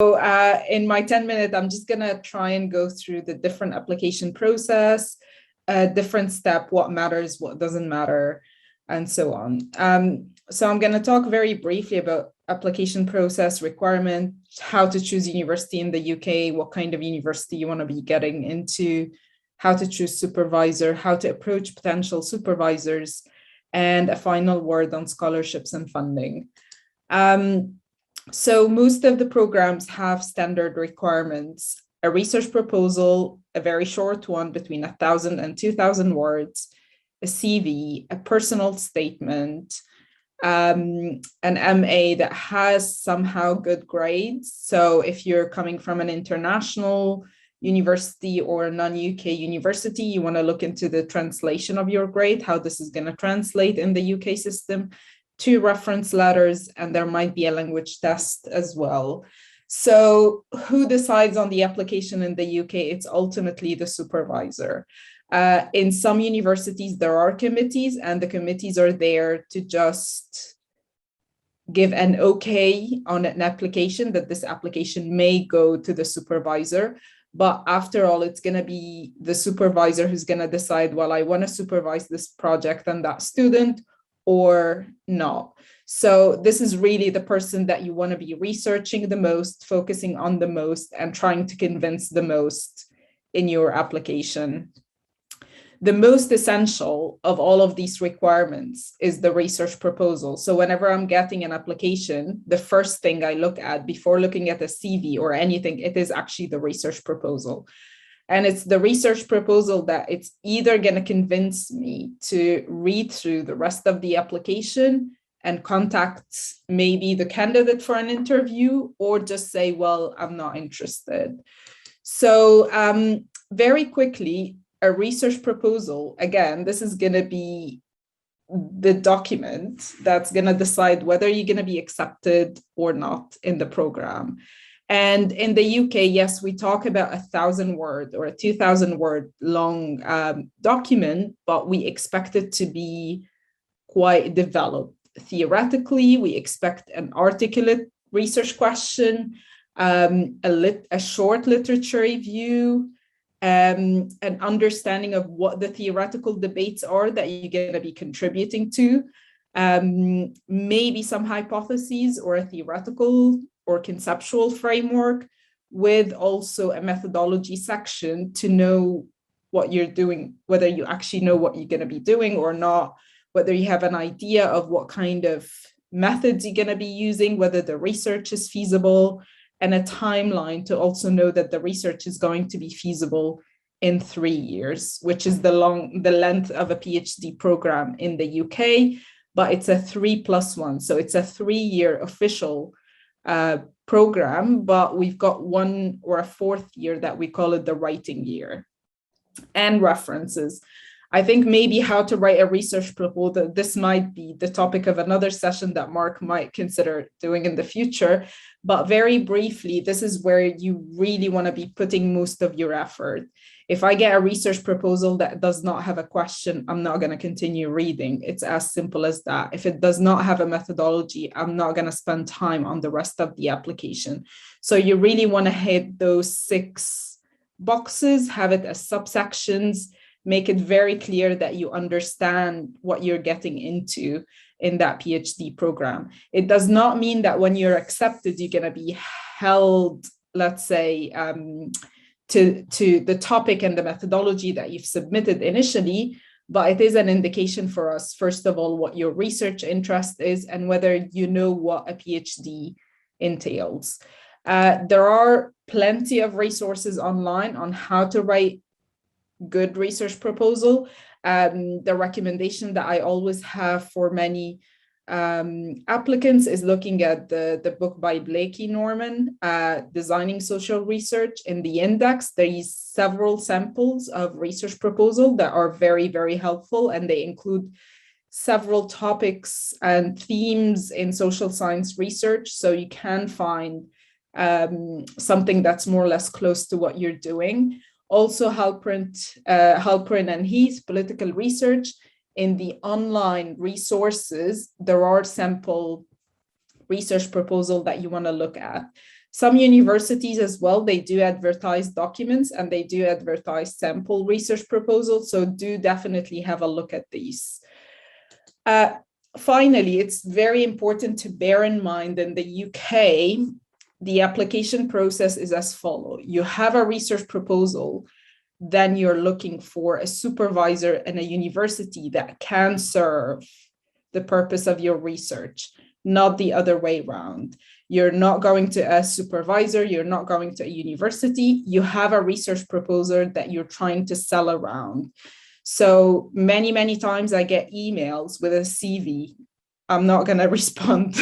In my 10 minutes, I'm just going to try and go through the different application process, different step, what matters, what doesn't matter, and so on. So I'm going to talk very briefly about application process requirement, how to choose university in the UK, what kind of university you want to be getting into, how to choose supervisor, how to approach potential supervisors, and a final word on scholarships and funding. So most of the programs have standard requirements: a research proposal, a very short one between 1,000 and 2,000 words, a CV, a personal statement, an MA that has somehow good grades. So if you're coming from an international university or a non-UK university, you want to look into the translation of your grade, how this is going to translate in the UK system. 2 reference letters, and there might be a language test as well. So who decides on the application in the UK? It's ultimately the supervisor. In some universities, there are committees, and the committees are there to just give an okay on an application, that this application may go to the supervisor. But after all, it's going to be the supervisor who's going to decide, well, I want to supervise this project and that student, or not. So this is really the person that you want to be researching the most, focusing on the most, and trying to convince the most in your application. The most essential of all of these requirements is the research proposal. So whenever I'm getting an application, the first thing I look at before looking at a CV or anything, it is actually the research proposal. And it's the research proposal that it's either going to convince me to read through the rest of the application and contact maybe the candidate for an interview, or just say, well, I'm not interested. So very quickly, a research proposal, again, this is going to be the document that's going to decide whether you're going to be accepted or not in the program. And in the UK, yes, we talk about 1,000 word or a 2,000 word long document, but we expect it to be quite developed. Theoretically, we expect an articulate research question, a short literature review, an understanding of what the theoretical debates are that you're going to be contributing to, maybe some hypotheses or a theoretical or conceptual framework, with also a methodology section to know what you're doing, whether you actually know what you're going to be doing or not, whether you have an idea of what kind of methods you're going to be using, whether the research is feasible, and a timeline to also know that the research is going to be feasible in 3 years, which is the length of a PhD program in the UK, but it's a 3+1. So it's a 3-year official program, but we've got 1 or a 4th year that we call it the writing year. And references. I think maybe how to write a research proposal, this might be the topic of another session that Mark might consider doing in the future. But very briefly, this is where you really want to be putting most of your effort. If I get a research proposal that does not have a question, I'm not going to continue reading. It's as simple as that. If it does not have a methodology, I'm not going to spend time on the rest of the application. So you really want to hit those 6 boxes, have it as subsections, make it very clear that you understand what you're getting into in that PhD program. It does not mean that when you're accepted, you're going to be held, let's say, to the topic and the methodology that you've submitted initially, but it is an indication for us, first of all, what your research interest is and whether you know what a PhD entails. There are plenty of resources online on how to write good research proposal. The recommendation that I always have for many applicants is looking at the book by Blakey Norman, Designing Social Research. In the index, there is several samples of research proposal that are very, very helpful, and they include several topics and themes in social science research. So you can find something that's more or less close to what you're doing. Also, Halperin and Heath, Political Research. In the online resources, there are sample research proposals that you want to look at. Some universities as well, they do advertise documents and they do advertise sample research proposals. So do definitely have a look at these. Finally, it's very important to bear in mind in the UK, the application process is as follows. You have a research proposal, then you're looking for a supervisor in a university that can serve the purpose of your research, not the other way around. You're not going to a supervisor, you're not going to a university, you have a research proposal that you're trying to sell around. So many times I get emails with a CV. I'm not going to respond.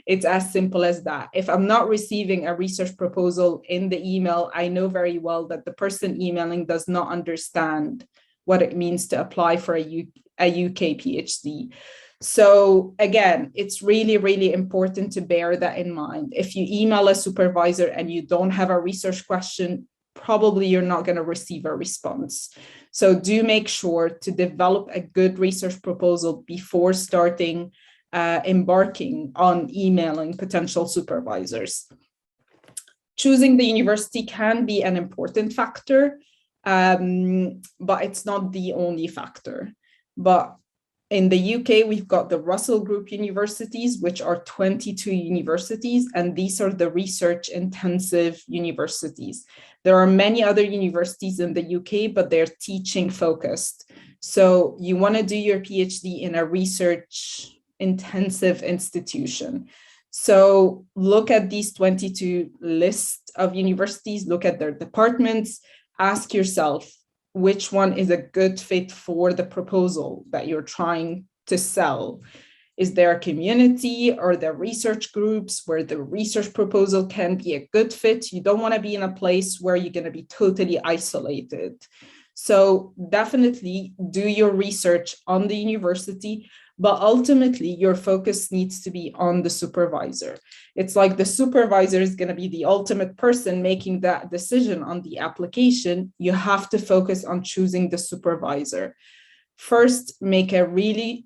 It's as simple as that. If I'm not receiving a research proposal in the email, I know very well that the person emailing does not understand what it means to apply for a UK PhD. So again, it's really important to bear that in mind. If you email a supervisor and you don't have a research question, probably you're not going to receive a response. So do make sure to develop a good research proposal before starting embarking on emailing potential supervisors. Choosing the university can be an important factor, but it's not the only factor. But in the UK, we've got the Russell Group universities, which are 22 universities, and these are the research-intensive universities. There are many other universities in the UK, but they're teaching-focused. So you want to do your PhD in a research-intensive institution. So look at these 22 lists of universities, look at their departments, ask yourself, which one is a good fit for the proposal that you're trying to sell? Is there a community or there research groups where the research proposal can be a good fit? You don't want to be in a place where you're going to be totally isolated. So definitely do your research on the university, but ultimately your focus needs to be on the supervisor. It's like the supervisor is going to be the ultimate person making that decision on the application. You have to focus on choosing the supervisor. First, make a really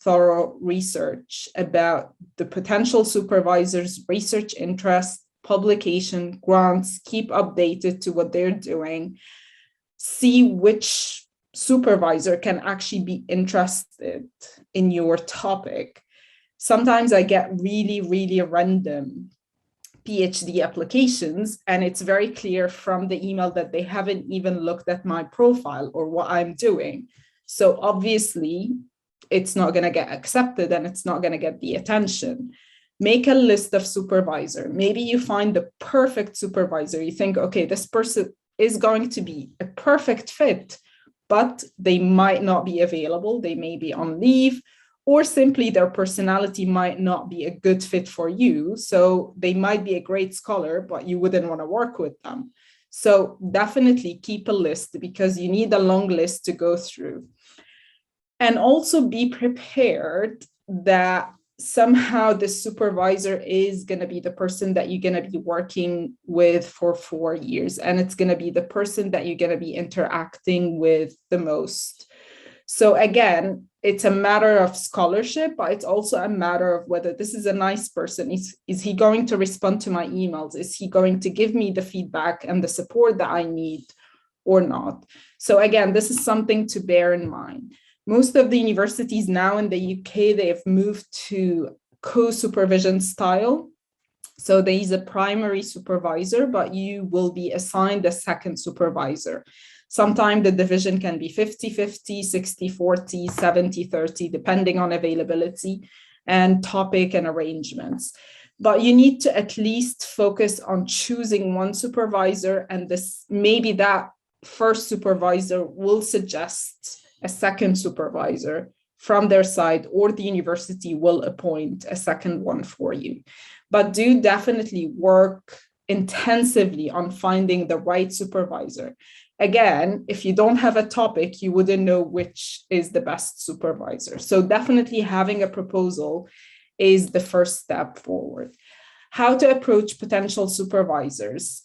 thorough research about the potential supervisor's research interest, publication, grants, keep updated to what they're doing. See which supervisor can actually be interested in your topic. Sometimes I get really random PhD applications, and it's very clear from the email that they haven't even looked at my profile or what I'm doing. So obviously, it's not going to get accepted and it's not going to get the attention. Make a list of supervisor. Maybe you find the perfect supervisor. You think, okay, this person is going to be a perfect fit, but they might not be available. They may be on leave, or simply their personality might not be a good fit for you. So they might be a great scholar, but you wouldn't want to work with them. So definitely keep a list because you need a long list to go through. And also be prepared that somehow the supervisor is going to be the person that you're going to be working with for 4 years. And it's going to be the person that you're going to be interacting with the most. So again, it's a matter of scholarship, but it's also a matter of whether this is a nice person. Is he going to respond to my emails? Is he going to give me the feedback and the support that I need or not? So again, this is something to bear in mind. Most of the universities now in the UK, they have moved to co-supervision style. So there is a primary supervisor, but you will be assigned a second supervisor. Sometimes the division can be 50-50, 60-40, 70-30, depending on availability and topic and arrangements. But you need to at least focus on choosing one supervisor, and this maybe that first supervisor will suggest a second supervisor from their side, or the university will appoint a second one for you. But do definitely work intensively on finding the right supervisor. Again, if you don't have a topic, you wouldn't know which is the best supervisor. So definitely having a proposal is the first step forward. How to approach potential supervisors.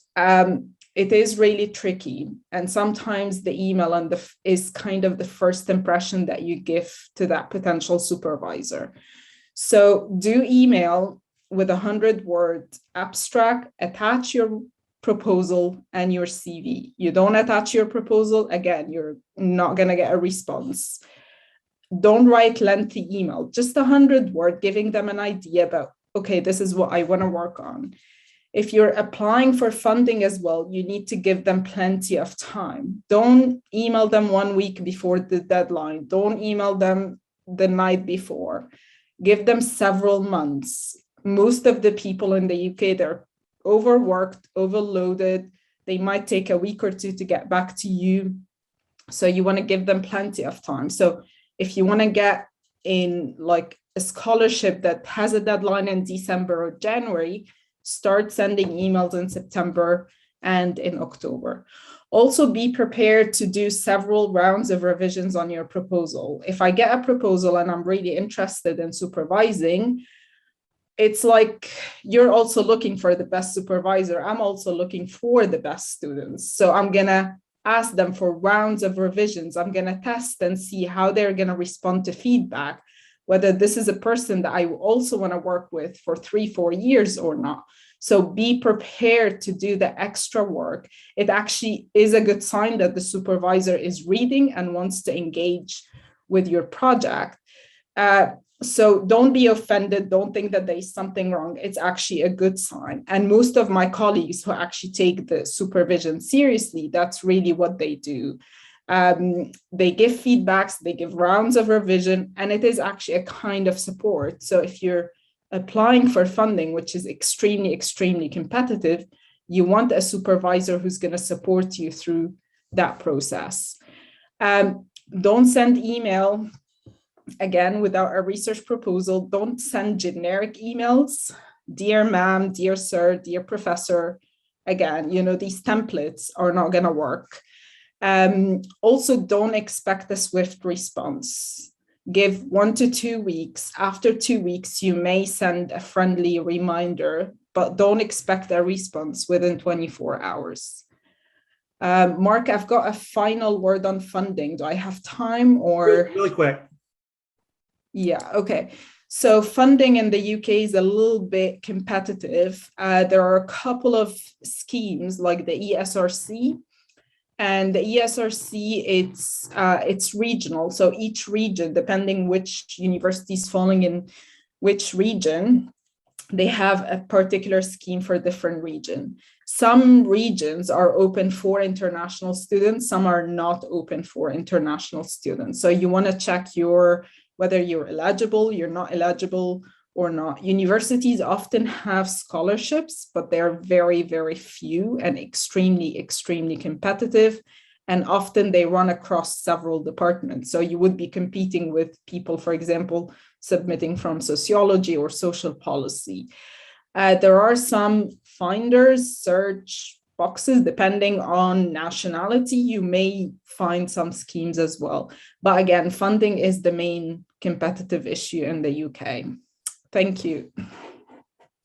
It is really tricky. And sometimes the email is kind of the first impression that you give to that potential supervisor. So do email with 100-word abstract, attach your proposal and your CV. You don't attach your proposal, again, you're not going to get a response. Don't write lengthy email, just 100-word, giving them an idea about, okay, this is what I want to work on. If you're applying for funding as well, you need to give them plenty of time. Don't email them 1 week before the deadline. Don't email them the night before. Give them several months. Most of the people in the UK, they're overworked, overloaded. They might take a week or two to get back to you. So you want to give them plenty of time. So if you want to get in like a scholarship that has a deadline in December or January, start sending emails in September and in October. Also be prepared to do several rounds of revisions on your proposal. If I get a proposal and I'm really interested in supervising, it's like you're also looking for the best supervisor. I'm also looking for the best students. So I'm going to ask them for rounds of revisions. I'm going to test and see how they're going to respond to feedback, whether this is a person that I also want to work with for 3-4 years or not. So be prepared to do the extra work. It actually is a good sign that the supervisor is reading and wants to engage with your project. So don't be offended. Don't think that there's something wrong. It's actually a good sign. And most of my colleagues who actually take the supervision seriously, that's really what they do. They give feedbacks, they give rounds of revision, and it is actually a kind of support. So if you're applying for funding, which is extremely, extremely competitive, you want a supervisor who's going to support you through that process. Don't send email, again, without a research proposal. Don't send generic emails. Dear ma'am, dear sir, dear professor. Again, you know, these templates are not going to work. Also, don't expect a swift response. Give 1 to 2 weeks. After 2 weeks, you may send a friendly reminder, but don't expect a response within 24 hours. Mark, I've got a final word on funding. Do I have time or? Really quick. Yeah, okay. So funding in the UK is a little bit competitive. There are a couple of schemes like the ESRC. And the ESRC, it's regional. So each region, depending which university is falling in which region, they have a particular scheme for different region. Some regions are open for international students, some are not open for international students. So you want to check whether you're eligible, you're not eligible or not. Universities often have scholarships, but they're very, very few and extremely, extremely competitive. And often they run across several departments. So you would be competing with people, for example, submitting from sociology or social policy. There are some finders, search boxes, depending on nationality, you may find some schemes as well. But again, funding is the main competitive issue in the UK. Thank you.